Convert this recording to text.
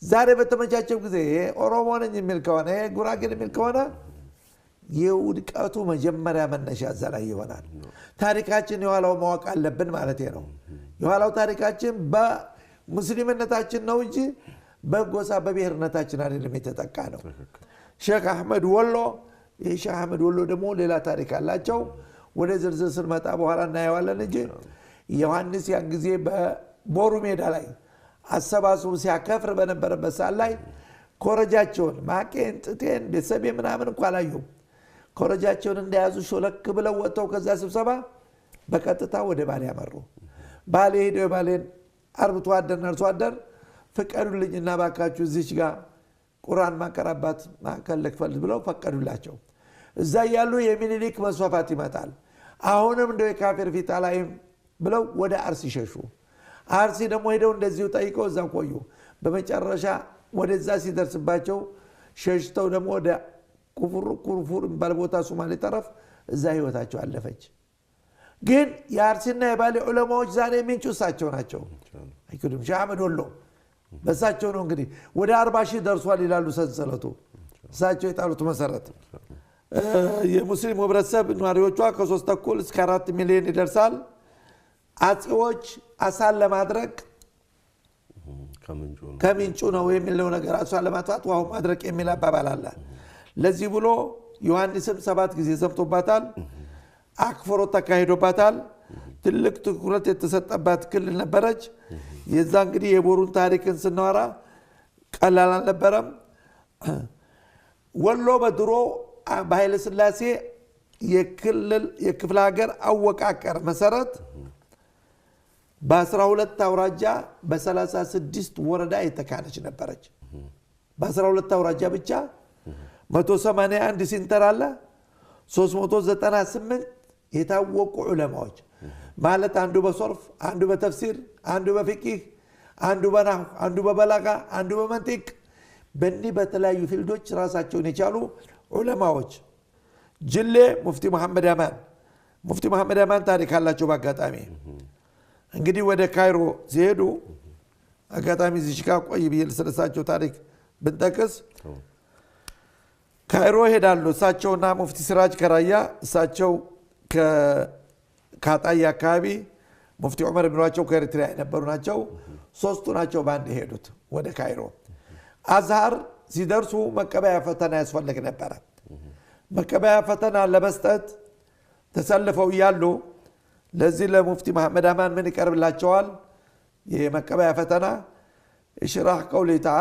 ዛሬ በተመቻቸው ጊዜ ኦሮሞ ነኝ የሚል ከሆነ ጉራጌ የሚል ከሆነ የውድቀቱ መጀመሪያ መነሻ ዘላይ ይሆናል ታሪካችን የኋላው ማወቅ አለብን ማለት ነው የኋላው ታሪካችን በሙስሊምነታችን ነው እንጂ በጎሳ በብሔርነታችን አይደለም የተጠቃ ነው ሼክ አህመድ ወሎ የሼክ አህመድ ወሎ ደግሞ ሌላ ታሪክ አላቸው ወደ ዝርዝር ስንመጣ በኋላ እናየዋለን እንጂ ዮሐንስ ያን ጊዜ በቦሩ ሜዳ ላይ አሰባስቡ ሲያከፍር በነበረበት ሰዓት ላይ ኮረጃቸውን ማቄን ጥቴን ቤተሰብ ምናምን እንኳን አላዩም ኮረጃቸውን እንደያዙ ሾለክ ብለው ወጥተው ከዛ ስብሰባ በቀጥታ ወደ ባሌ ያመሩ ባሌ ሄደው ባሌን አርብቶ አደር ፍቀዱልኝና ባካችሁ እዚች ጋር ቁርአን ማቀራባት ማከለክፈል ብለው ፈቀዱላቸው እዛ ያሉ የሚኒሊክ መስዋፋት ይመጣል አሁንም እንደው የካፊር ፊት አላይም ብለው ወደ አርሲ ሸሹ አርሲ ደግሞ ሄደው እንደዚሁ ጠይቀው እዛ ቆዩ በመጨረሻ ወደዛ ሲደርስባቸው ሸሽተው ደግሞ ወደ ኩርፉር ባልቦታ ሶማሌ ጠረፍ እዛ ህይወታቸው አለፈች ግን የአርሲና የባሌ ዑለማዎች ዛሬ ምንጩሳቸው ናቸው አይኩድም ሻመድ ወሎ በሳቸው ነው እንግዲህ ወደ 40 ሺህ ደርሷል ይላሉ ሰንሰለቱ ሳቸው የጣሉት መሰረት የሙስሊም ህብረተሰብ ኗሪዎቿ ከ3.5 እስከ 4 ሚሊዮን ይደርሳል አጽዎች አሳል ለማድረግ ከምንጩ ነው የሚለው ነገር አሳል ለማጥፋት ዋው ማድረግ የሚል አባባል አለ ለዚህ ብሎ ዮሐንስም 7 ጊዜ ዘምቶባታል አክፍሮ ተካሂዶባታል ትልቅ ትኩረት የተሰጠባት ክልል ነበረች የዛ እንግዲህ የቦሩን ታሪክን ስናወራ ቀላል አልነበረም ወሎ በድሮ በኃይለ ሥላሴ የክፍለ ሀገር አወቃቀር መሰረት በ12 አውራጃ በ36 ወረዳ የተካነች ነበረች በ12 አውራጃ ብቻ 181 ሲንተር አለ 398 የታወቁ ዑለማዎች ማለት አንዱ በሶርፍ አንዱ በተፍሲር አንዱ በፍቂህ አንዱ በናህው አንዱ በበላጋ አንዱ በመንጢቅ በእኒ በተለያዩ ፊልዶች ራሳቸውን የቻሉ ዑለማዎች ጅሌ ሙፍቲ መሐመድ አማን ታሪክ አላቸው በአጋጣሚ እንግዲህ ወደ ካይሮ ሲሄዱ አጋጣሚ እዚህ ጋር ቆይ ብዬ ስለሳቸው ታሪክ ብንጠቅስ ካይሮ ሄዳሉ እሳቸውና ሙፍቲ ሲራጅ ከራያ እሳቸው ከአጣያ አካባቢ ሙፍቲ ዑመር ብንዋቸው ከኤርትራ የነበሩ ናቸው ሶስቱ ናቸው ባንድ ሄዱት ወደ ካይሮ አዝሃር ሲደርሱ መቀበያ ፈተና ያስፈልግ ነበር መቀበያ ፈተና ለመስጠት ተሰልፈው ያሉ ለዚህ ለሙፍቲ መሐመድ አማን ምን ይቀርብላቸዋል የመቀበያ ፈተና እሽራህ ቀውሊ ተዓላ